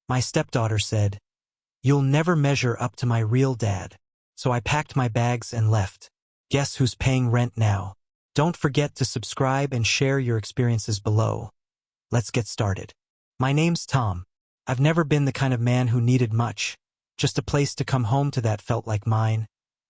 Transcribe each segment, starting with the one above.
My stepdaughter said, "You'll never measure up to my real dad." So I packed my bags and left. Guess who's paying rent now? Don't forget to subscribe and share your experiences below. Let's get started. My name's Tom. I've never been the kind of man who needed much. Just a place to come home to that felt like mine,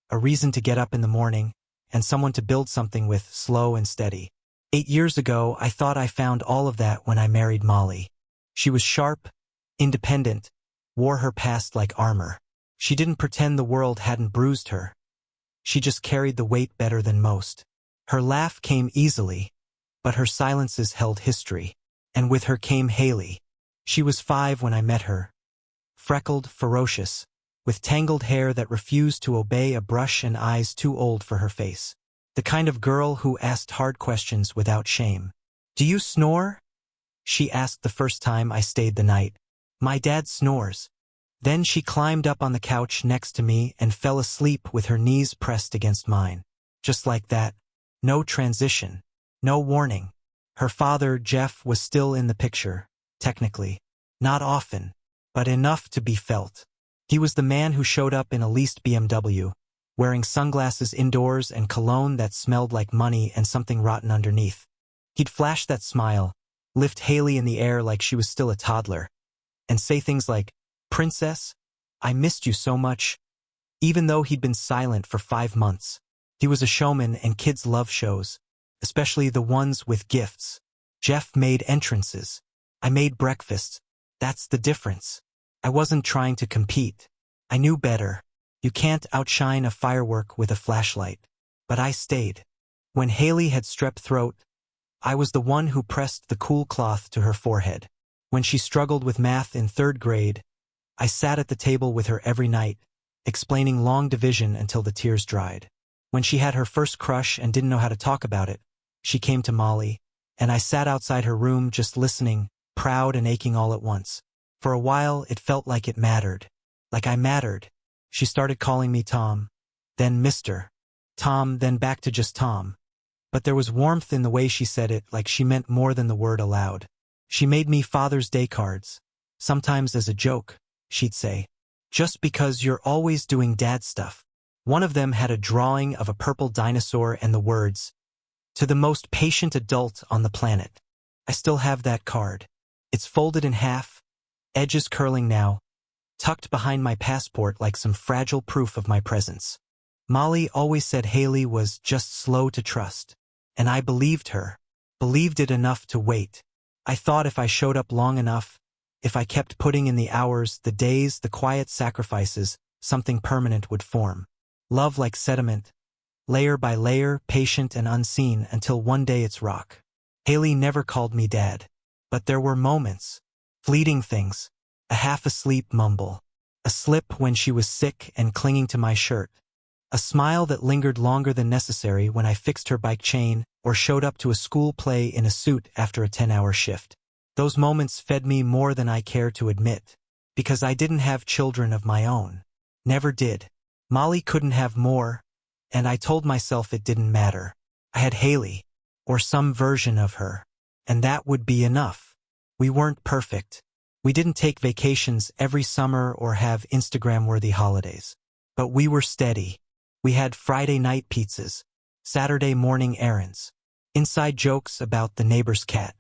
a reason to get up in the morning, and someone to build something with, slow and steady. 8 years ago, I thought I found all of that when I married Molly. She was sharp, independent, wore her past like armor. She didn't pretend the world hadn't bruised her. She just carried the weight better than most. Her laugh came easily, but her silences held history. And with her came Haley. She was 5 when I met her. Freckled, ferocious, with tangled hair that refused to obey a brush and eyes too old for her face. The kind of girl who asked hard questions without shame. "Do you snore?" she asked the first time I stayed the night. "My dad snores." Then she climbed up on the couch next to me and fell asleep with her knees pressed against mine. Just like that. No transition. No warning. Her father, Jeff, was still in the picture, technically. Not often, but enough to be felt. He was the man who showed up in a leased BMW, wearing sunglasses indoors and cologne that smelled like money and something rotten underneath. He'd flash that smile, lift Haley in the air like she was still a toddler, and say things like, "Princess, I missed you so much," even though he'd been silent for 5 months. He was a showman, and kids love shows, especially the ones with gifts. Jeff made entrances. I made breakfasts. That's the difference. I wasn't trying to compete. I knew better. You can't outshine a firework with a flashlight. But I stayed. When Haley had strep throat, I was the one who pressed the cool cloth to her forehead. When she struggled with math in 3rd grade, I sat at the table with her every night, explaining long division until the tears dried. When she had her first crush and didn't know how to talk about it, she came to Molly, and I sat outside her room just listening, proud and aching all at once. For a while, it felt like it mattered. Like I mattered. She started calling me Tom, then Mr. Tom, then back to just Tom. But there was warmth in the way she said it, like she meant more than the word aloud. She made me Father's Day cards. Sometimes as a joke, she'd say, "Just because you're always doing dad stuff." One of them had a drawing of a purple dinosaur and the words, "To the most patient adult on the planet." I still have that card. It's folded in half, edges curling now, tucked behind my passport like some fragile proof of my presence. Molly always said Haley was just slow to trust, and I believed her, believed it enough to wait. I thought if I showed up long enough, if I kept putting in the hours, the days, the quiet sacrifices, something permanent would form. Love like sediment, layer by layer, patient and unseen, until one day it's rock. Haley never called me dad. But there were moments, fleeting things, a half-asleep mumble, a slip when she was sick and clinging to my shirt, a smile that lingered longer than necessary when I fixed her bike chain or showed up to a school play in a suit after a 10-hour shift. Those moments fed me more than I care to admit, because I didn't have children of my own. Never did. Molly couldn't have more, and I told myself it didn't matter. I had Haley, or some version of her, and that would be enough. We weren't perfect. We didn't take vacations every summer or have Instagram-worthy holidays. But we were steady. We had Friday night pizzas, Saturday morning errands, inside jokes about the neighbor's cat.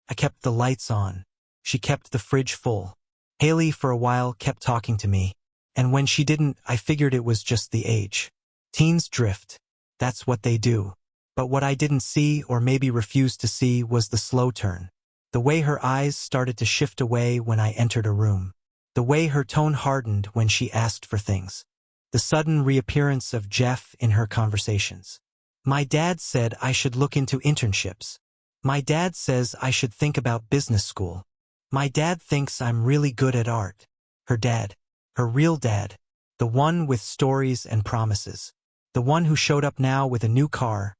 I kept the lights on. She kept the fridge full. Haley, for a while, kept talking to me. And when she didn't, I figured it was just the age. Teens drift. That's what they do. But what I didn't see, or maybe refused to see, was the slow turn. The way her eyes started to shift away when I entered a room. The way her tone hardened when she asked for things. The sudden reappearance of Jeff in her conversations. "My dad said I should look into internships. My dad says I should think about business school. My dad thinks I'm really good at art." Her dad. Her real dad. The one with stories and promises. The one who showed up now with a new car,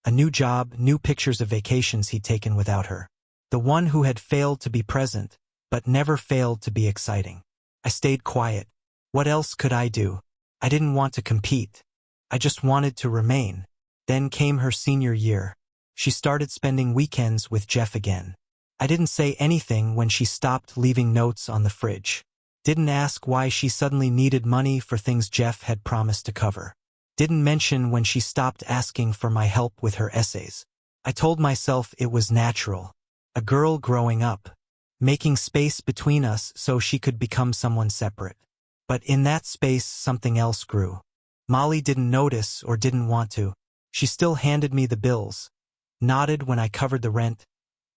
a new job, new pictures of vacations he'd taken without her. The one who had failed to be present, but never failed to be exciting. I stayed quiet. What else could I do? I didn't want to compete. I just wanted to remain. Then came her senior year. She started spending weekends with Jeff again. I didn't say anything when she stopped leaving notes on the fridge. Didn't ask why she suddenly needed money for things Jeff had promised to cover. Didn't mention when she stopped asking for my help with her essays. I told myself it was natural. A girl growing up, making space between us so she could become someone separate. But in that space something else grew. Molly didn't notice or didn't want to. She still handed me the bills, nodded when I covered the rent,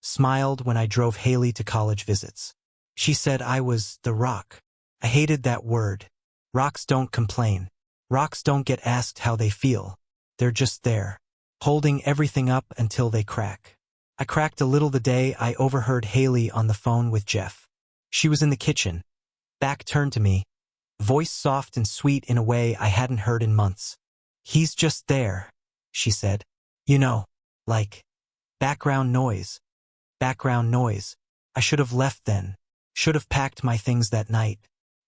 smiled when I drove Haley to college visits. She said I was the rock. I hated that word. Rocks don't complain. Rocks don't get asked how they feel. They're just there, holding everything up until they crack. I cracked a little the day I overheard Haley on the phone with Jeff. She was in the kitchen, back turned to me, voice soft and sweet in a way I hadn't heard in months. "He's just there," she said. "You know, like background noise. Background noise. I should have left then. Should have packed my things that night.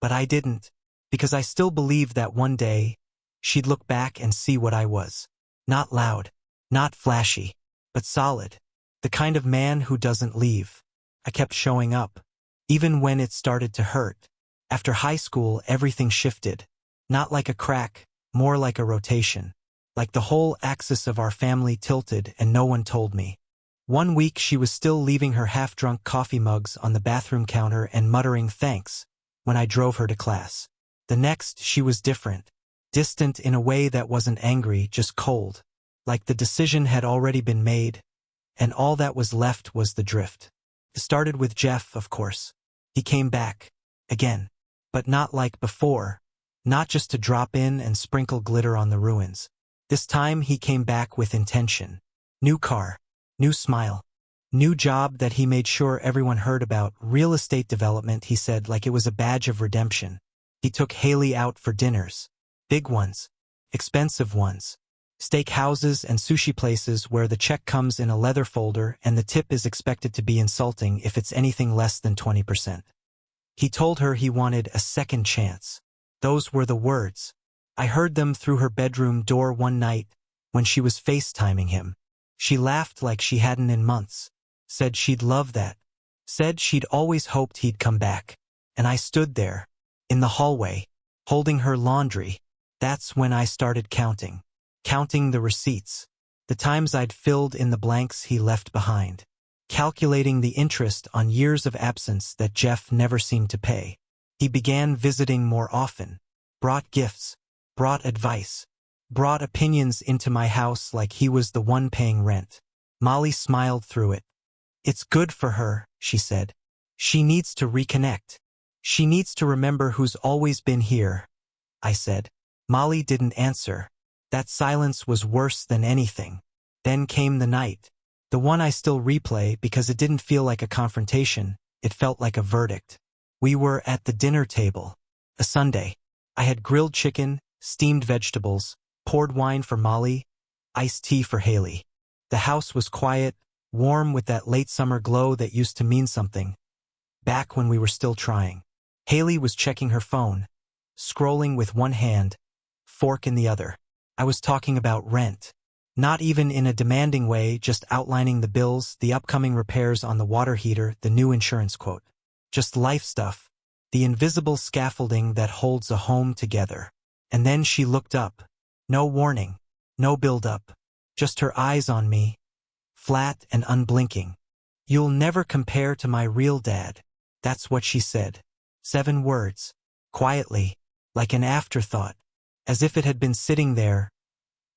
But I didn't, because I still believed that one day she'd look back and see what I was. Not loud, not flashy, but solid. The kind of man who doesn't leave. I kept showing up, even when it started to hurt. After high school, everything shifted. Not like a crack, more like a rotation. Like the whole axis of our family tilted and no one told me. One week she was still leaving her half-drunk coffee mugs on the bathroom counter and muttering thanks when I drove her to class. The next, she was different. Distant in a way that wasn't angry, just cold. Like the decision had already been made, and all that was left was the drift. It started with Jeff, of course. He came back. Again. But not like before. Not just to drop in and sprinkle glitter on the ruins. This time he came back with intention. New car. New smile. New job that he made sure everyone heard about. Real estate development, he said, like it was a badge of redemption. He took Haley out for dinners. Big ones. Expensive ones. Steak houses and sushi places where the check comes in a leather folder and the tip is expected to be insulting if it's anything less than 20%. He told her he wanted a second chance. Those were the words. I heard them through her bedroom door one night when she was FaceTiming him. She laughed like she hadn't in months. Said she'd love that. Said she'd always hoped he'd come back. And I stood there, in the hallway, holding her laundry. That's when I started counting. Counting the receipts. The times I'd filled in the blanks he left behind. Calculating the interest on years of absence that Jeff never seemed to pay. He began visiting more often. Brought gifts. Brought advice. Brought opinions into my house like he was the one paying rent. Molly smiled through it. "It's good for her," she said. "She needs to reconnect. She needs to remember who's always been here," I said. Molly didn't answer. That silence was worse than anything. Then came the night. The one I still replay because it didn't feel like a confrontation, it felt like a verdict. We were at the dinner table. A Sunday. I had grilled chicken, steamed vegetables, poured wine for Molly, iced tea for Haley. The house was quiet, warm with that late summer glow that used to mean something. Back when we were still trying. Haley was checking her phone, scrolling with one hand, fork in the other. I was talking about rent. Not even in a demanding way, just outlining the bills, the upcoming repairs on the water heater, the new insurance quote. Just life stuff. The invisible scaffolding that holds a home together. And then she looked up. No warning. No build-up. Just her eyes on me. Flat and unblinking. "You'll never compare to my real dad." That's what she said. 7 words. Quietly. Like an afterthought. As if it had been sitting there.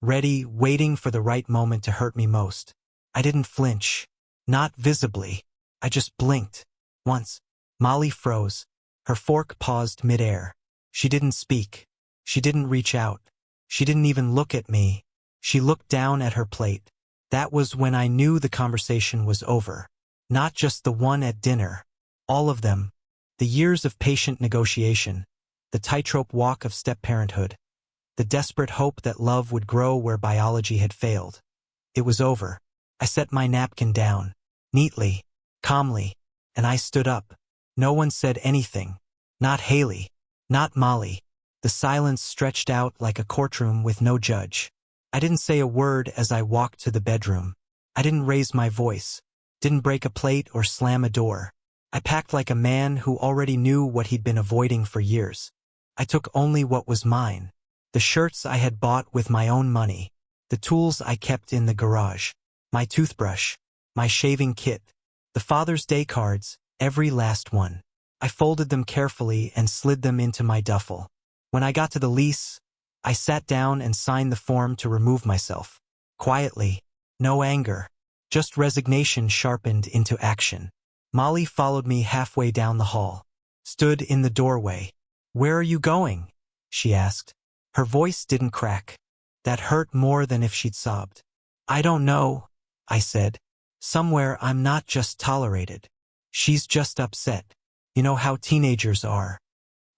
Ready, waiting for the right moment to hurt me most. I didn't flinch. Not visibly. I just blinked. Once. Molly froze. Her fork paused midair. She didn't speak. She didn't reach out. She didn't even look at me. She looked down at her plate. That was when I knew the conversation was over. Not just the one at dinner. All of them. The years of patient negotiation. The tightrope walk of step-parenthood. The desperate hope that love would grow where biology had failed. It was over. I set my napkin down. Neatly. Calmly. And I stood up. No one said anything. Not Haley. Not Molly. The silence stretched out like a courtroom with no judge. I didn't say a word as I walked to the bedroom. I didn't raise my voice. Didn't break a plate or slam a door. I packed like a man who already knew what he'd been avoiding for years. I took only what was mine. The shirts I had bought with my own money. The tools I kept in the garage. My toothbrush. My shaving kit. The Father's Day cards, every last one. I folded them carefully and slid them into my duffel. When I got to the lease, I sat down and signed the form to remove myself. Quietly. No anger. Just resignation sharpened into action. Molly followed me halfway down the hall. Stood in the doorway. "Where are you going?" she asked. Her voice didn't crack. That hurt more than if she'd sobbed. "I don't know," I said. "Somewhere I'm not just tolerated. She's just upset. You know how teenagers are."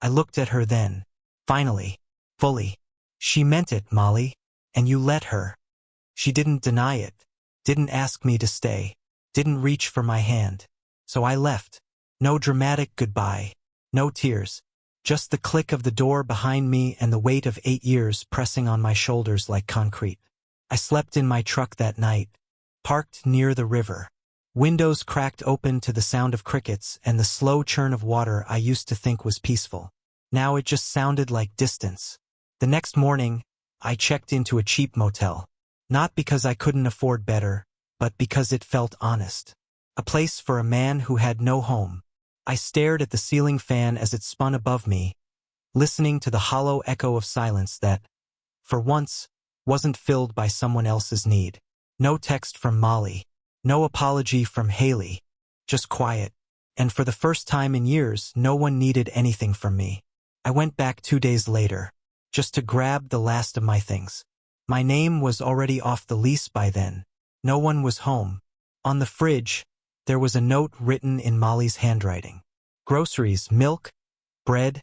I looked at her then. Finally. Fully. "She meant it, Molly. And you let her." She didn't deny it. Didn't ask me to stay. Didn't reach for my hand. So I left. No dramatic goodbye. No tears. Just the click of the door behind me and the weight of 8 years pressing on my shoulders like concrete. I slept in my truck that night, parked near the river. Windows cracked open to the sound of crickets and the slow churn of water I used to think was peaceful. Now it just sounded like distance. The next morning, I checked into a cheap motel. Not because I couldn't afford better, but because it felt honest. A place for a man who had no home. I stared at the ceiling fan as it spun above me, listening to the hollow echo of silence that, for once, wasn't filled by someone else's need. No text from Molly. No apology from Haley. Just quiet. And for the first time in years, no one needed anything from me. I went back 2 days later, just to grab the last of my things. My name was already off the lease by then. No one was home. On the fridge, there was a note written in Molly's handwriting. Groceries, milk, bread,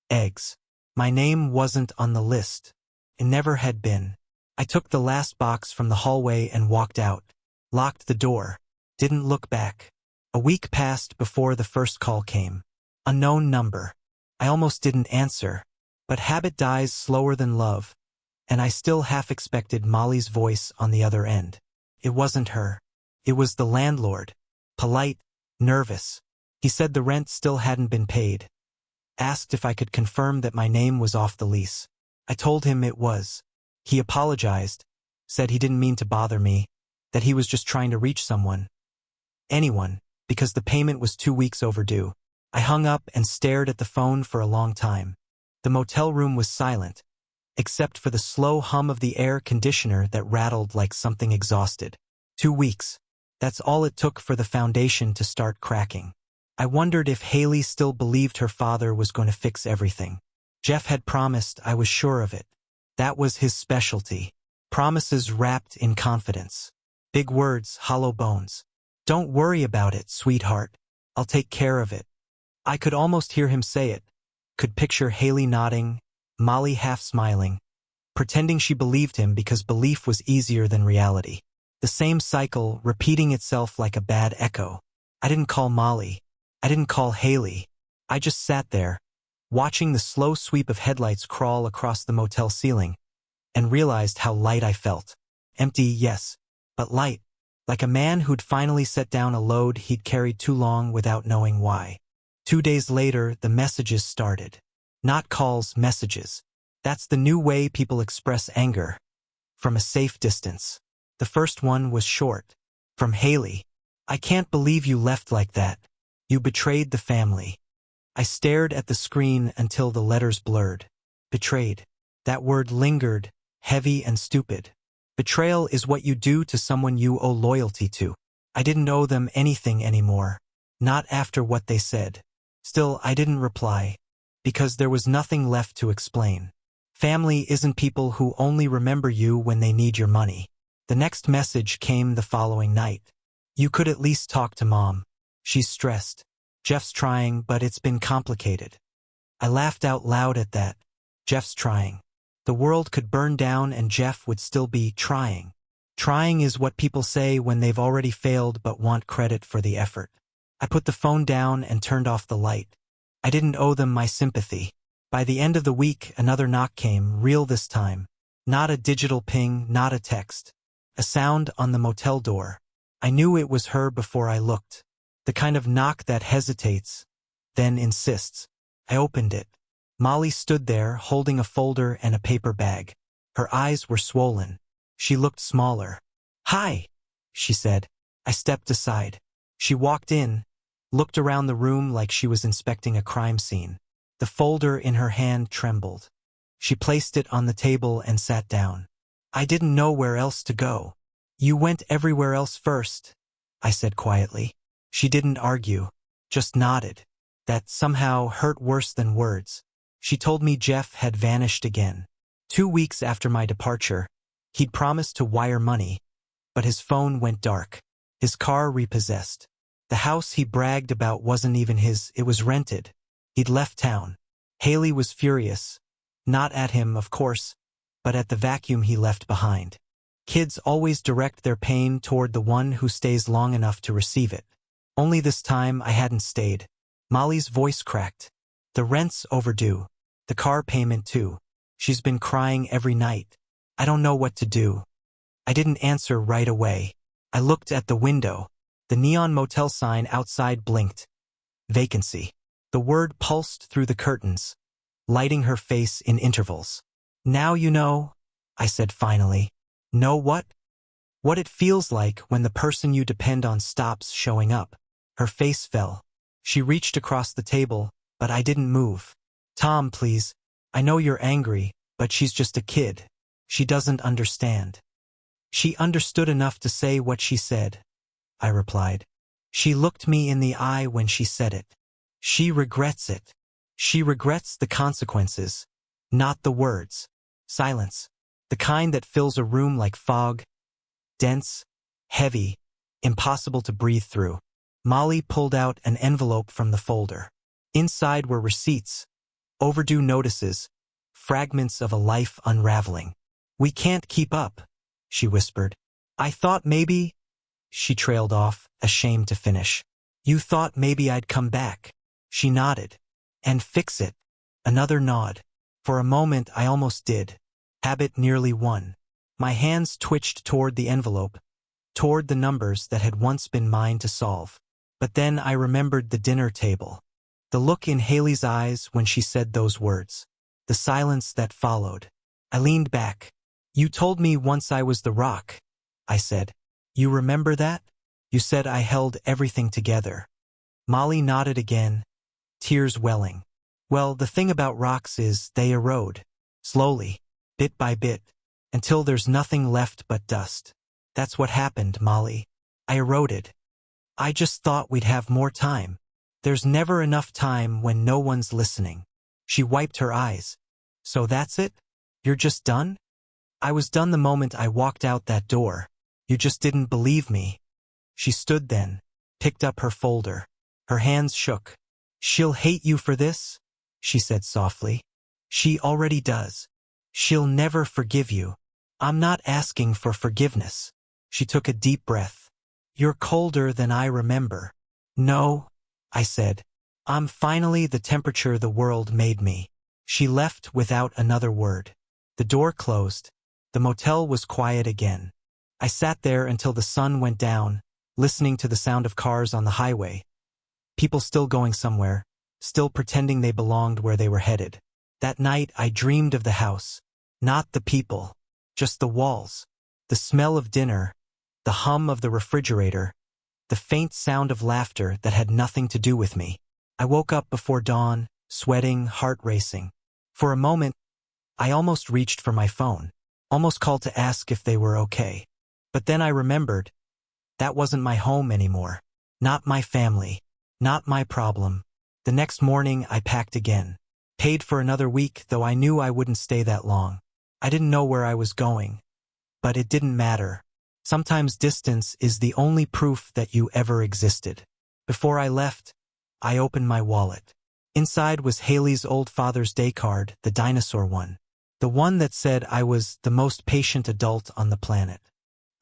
eggs. My name wasn't on the list. It never had been. I took the last box from the hallway and walked out. Locked the door. Didn't look back. A week passed before the first call came. Unknown number. I almost didn't answer. But habit dies slower than love. And I still half expected Molly's voice on the other end. It wasn't her. It was the landlord. Polite, nervous. He said the rent still hadn't been paid. Asked if I could confirm that my name was off the lease. I told him it was. He apologized, said he didn't mean to bother me, that he was just trying to reach someone. Anyone, because the payment was 2 weeks overdue. I hung up and stared at the phone for a long time. The motel room was silent, except for the slow hum of the air conditioner that rattled like something exhausted. 2 weeks. That's all it took for the foundation to start cracking. I wondered if Haley still believed her father was going to fix everything. Jeff had promised, I was sure of it. That was his specialty. Promises wrapped in confidence. Big words, hollow bones. "Don't worry about it, sweetheart. I'll take care of it." I could almost hear him say it. Could picture Haley nodding, Molly half smiling, pretending she believed him because belief was easier than reality. The same cycle repeating itself like a bad echo. I didn't call Molly. I didn't call Haley. I just sat there, watching the slow sweep of headlights crawl across the motel ceiling, and realized how light I felt. Empty, yes, but light, like a man who'd finally set down a load he'd carried too long without knowing why. 2 days later, the messages started. Not calls, messages. That's the new way people express anger. From a safe distance. The first one was short. From Haley. "I can't believe you left like that. You betrayed the family." I stared at the screen until the letters blurred. Betrayed. That word lingered, heavy and stupid. Betrayal is what you do to someone you owe loyalty to. I didn't owe them anything anymore. Not after what they said. Still, I didn't reply. Because there was nothing left to explain. Family isn't people who only remember you when they need your money. The next message came the following night. "You could at least talk to Mom. She's stressed. Jeff's trying, but it's been complicated." I laughed out loud at that. Jeff's trying. The world could burn down and Jeff would still be trying. Trying is what people say when they've already failed but want credit for the effort. I put the phone down and turned off the light. I didn't owe them my sympathy. By the end of the week, another knock came, real this time. Not a digital ping, not a text. A sound on the motel door. I knew it was her before I looked. The kind of knock that hesitates, then insists. I opened it. Molly stood there, holding a folder and a paper bag. Her eyes were swollen. She looked smaller. "Hi," she said. I stepped aside. She walked in, looked around the room like she was inspecting a crime scene. The folder in her hand trembled. She placed it on the table and sat down. I didn't know where else to go. "You went everywhere else first," I said quietly. She didn't argue, just nodded. That somehow hurt worse than words. She told me Jeff had vanished again. 2 weeks after my departure, he'd promised to wire money, but his phone went dark. His car repossessed. The house he bragged about wasn't even his, it was rented. He'd left town. Haley was furious. Not at him, of course, but at the vacuum he left behind. Kids always direct their pain toward the one who stays long enough to receive it. Only this time I hadn't stayed. Molly's voice cracked. "The rent's overdue. The car payment too. She's been crying every night. I don't know what to do." I didn't answer right away. I looked at the window. The neon motel sign outside blinked. Vacancy. The word pulsed through the curtains, lighting her face in intervals. "Now you know," I said finally. "Know what?" "What it feels like when the person you depend on stops showing up." Her face fell. She reached across the table, but I didn't move. "Tom, please. I know you're angry, but she's just a kid. She doesn't understand." "She understood enough to say what she said," I replied. "She looked me in the eye when she said it. She regrets it. She regrets the consequences, not the words." Silence. The kind that fills a room like fog. Dense, heavy, impossible to breathe through. Molly pulled out an envelope from the folder. Inside were receipts, overdue notices, fragments of a life unraveling. "We can't keep up," she whispered. "I thought maybe—" She trailed off, ashamed to finish. "You thought maybe I'd come back." She nodded. "And fix it." Another nod. For a moment I almost did. Habit nearly won. My hands twitched toward the envelope, toward the numbers that had once been mine to solve. But then I remembered the dinner table. The look in Haley's eyes when she said those words. The silence that followed. I leaned back. "You told me once I was the rock," I said. "You remember that? You said I held everything together." Molly nodded again, tears welling. "Well, the thing about rocks is they erode. Slowly, bit by bit, until there's nothing left but dust. That's what happened, Molly. I eroded. I just thought we'd have more time. There's never enough time when no one's listening." She wiped her eyes. "So that's it? You're just done?" "I was done the moment I walked out that door. You just didn't believe me." She stood then, picked up her folder. Her hands shook. "She'll hate you for this," she said softly. "She already does. She'll never forgive you." "I'm not asking for forgiveness." She took a deep breath. "You're colder than I remember." "No," I said. "I'm finally the temperature the world made me." She left without another word. The door closed. The motel was quiet again. I sat there until the sun went down, listening to the sound of cars on the highway. People still going somewhere, still pretending they belonged where they were headed. That night I dreamed of the house. Not the people, just the walls. The smell of dinner, the hum of the refrigerator, the faint sound of laughter that had nothing to do with me. I woke up before dawn, sweating, heart racing. For a moment, I almost reached for my phone, almost called to ask if they were okay. But then I remembered, that wasn't my home anymore. Not my family. Not my problem. The next morning I packed again. Paid for another week, though I knew I wouldn't stay that long. I didn't know where I was going. But it didn't matter. Sometimes distance is the only proof that you ever existed. Before I left, I opened my wallet. Inside was Haley's old Father's Day card, the dinosaur one. The one that said I was the most patient adult on the planet.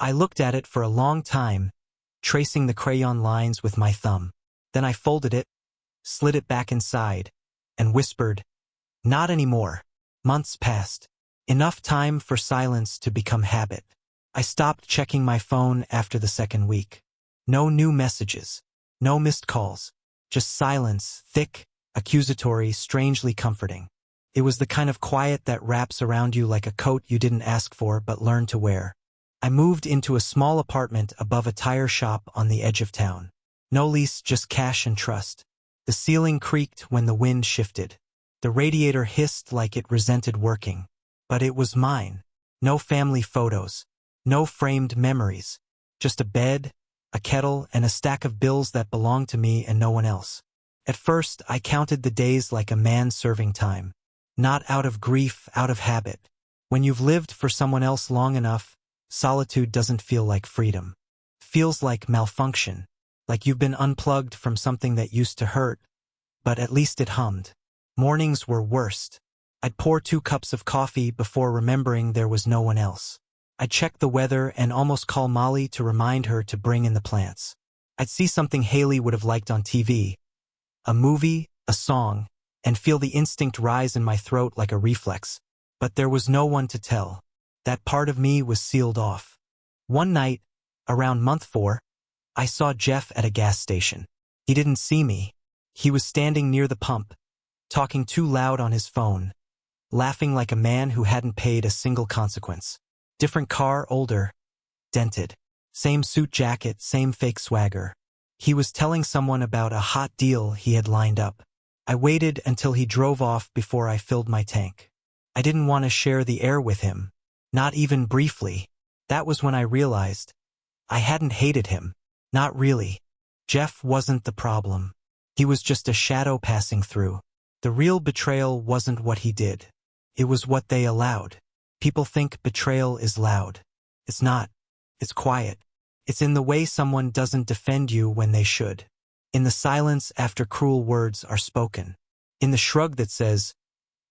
I looked at it for a long time, tracing the crayon lines with my thumb. Then I folded it, slid it back inside, and whispered, "Not anymore." Months passed. Enough time for silence to become habit. I stopped checking my phone after the second week. No new messages. No missed calls. Just silence, thick, accusatory, strangely comforting. It was the kind of quiet that wraps around you like a coat you didn't ask for but learned to wear. I moved into a small apartment above a tire shop on the edge of town. No lease, just cash and trust. The ceiling creaked when the wind shifted. The radiator hissed like it resented working. But it was mine. No family photos. No framed memories. Just a bed, a kettle, and a stack of bills that belonged to me and no one else. At first, I counted the days like a man serving time. Not out of grief, out of habit. When you've lived for someone else long enough, solitude doesn't feel like freedom. It feels like malfunction. Like you've been unplugged from something that used to hurt, but at least it hummed. Mornings were worst. I'd pour 2 cups of coffee before remembering there was no one else. I'd check the weather and almost call Molly to remind her to bring in the plants. I'd see something Haley would have liked on TV, a movie, a song, and feel the instinct rise in my throat like a reflex. But there was no one to tell. That part of me was sealed off. One night, around month 4, I saw Jeff at a gas station. He didn't see me. He was standing near the pump, talking too loud on his phone, laughing like a man who hadn't paid a single consequence. Different car, older, dented. Same suit jacket, same fake swagger. He was telling someone about a hot deal he had lined up. I waited until he drove off before I filled my tank. I didn't want to share the air with him, not even briefly. That was when I realized I hadn't hated him. Not really. Jeff wasn't the problem. He was just a shadow passing through. The real betrayal wasn't what he did. It was what they allowed. People think betrayal is loud. It's not. It's quiet. It's in the way someone doesn't defend you when they should. In the silence after cruel words are spoken. In the shrug that says,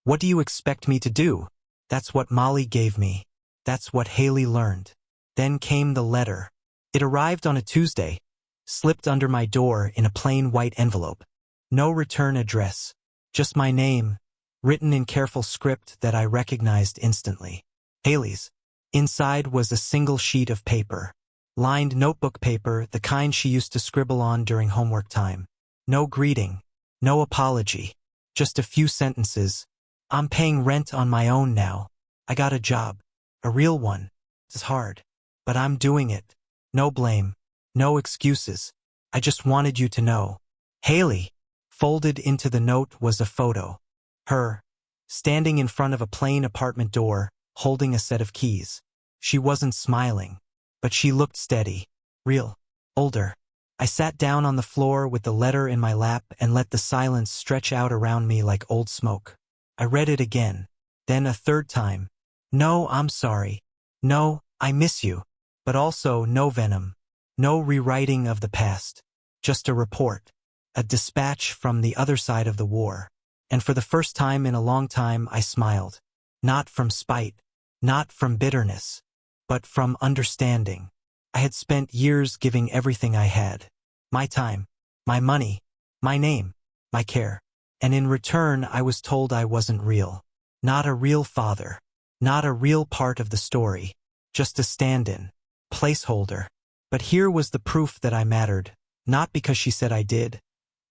"What do you expect me to do?" That's what Molly gave me. That's what Haley learned. Then came the letter. It arrived on a Tuesday, slipped under my door in a plain white envelope. No return address. Just my name, written in careful script that I recognized instantly. Haley's. Inside was a single sheet of paper. Lined notebook paper, the kind she used to scribble on during homework time. No greeting. No apology. Just a few sentences. "I'm paying rent on my own now. I got a job. A real one. It's hard. But I'm doing it. No blame. No excuses. I just wanted you to know." Haley. Folded into the note was a photo. Her. Standing in front of a plain apartment door, holding a set of keys. She wasn't smiling. But she looked steady. Real. Older. I sat down on the floor with the letter in my lap and let the silence stretch out around me like old smoke. I read it again. Then a third time. "No, I'm sorry. No, I miss you." But also no venom. No rewriting of the past. Just a report. A dispatch from the other side of the war. And for the first time in a long time I smiled. Not from spite. Not from bitterness. But from understanding. I had spent years giving everything I had. My time. My money. My name. My care. And in return I was told I wasn't real. Not a real father. Not a real part of the story. Just a stand-in. Placeholder. But here was the proof that I mattered. Not because she said I did,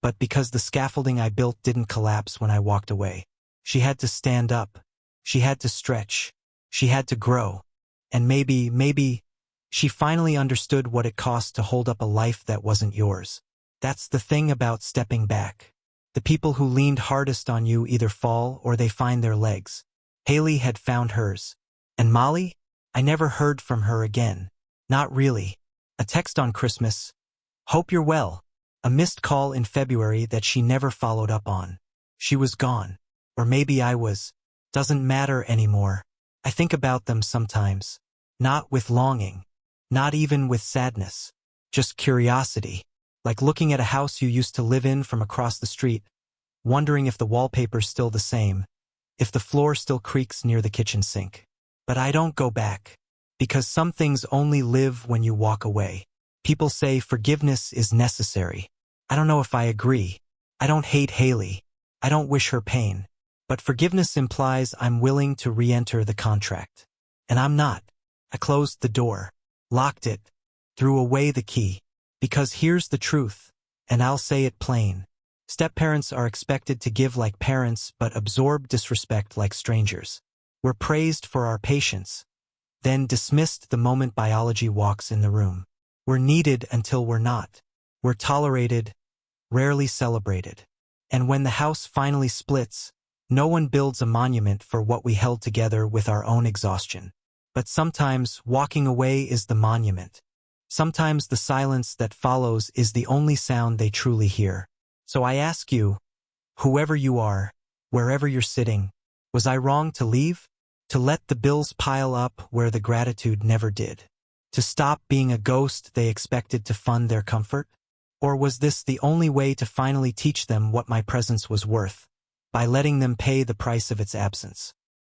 but because the scaffolding I built didn't collapse when I walked away. She had to stand up. She had to stretch. She had to grow. And maybe, she finally understood what it cost to hold up a life that wasn't yours. That's the thing about stepping back. The people who leaned hardest on you either fall or they find their legs. Haley had found hers. And Molly? I never heard from her again. Not really. A text on Christmas. "Hope you're well." A missed call in February that she never followed up on. She was gone. Or maybe I was. Doesn't matter anymore. I think about them sometimes. Not with longing. Not even with sadness. Just curiosity. Like looking at a house you used to live in from across the street, wondering if the wallpaper's still the same, if the floor still creaks near the kitchen sink. But I don't go back. Because some things only live when you walk away. People say forgiveness is necessary. I don't know if I agree. I don't hate Haley. I don't wish her pain. But forgiveness implies I'm willing to re-enter the contract. And I'm not. I closed the door. Locked it. Threw away the key. Because here's the truth, and I'll say it plain. Stepparents are expected to give like parents but absorb disrespect like strangers. We're praised for our patience, then dismissed the moment biology walks in the room. We're needed until we're not. We're tolerated, rarely celebrated. And when the house finally splits, no one builds a monument for what we held together with our own exhaustion. But sometimes walking away is the monument. Sometimes the silence that follows is the only sound they truly hear. So I ask you, whoever you are, wherever you're sitting, was I wrong to leave? To let the bills pile up where the gratitude never did? To stop being a ghost they expected to fund their comfort? Or was this the only way to finally teach them what my presence was worth, by letting them pay the price of its absence?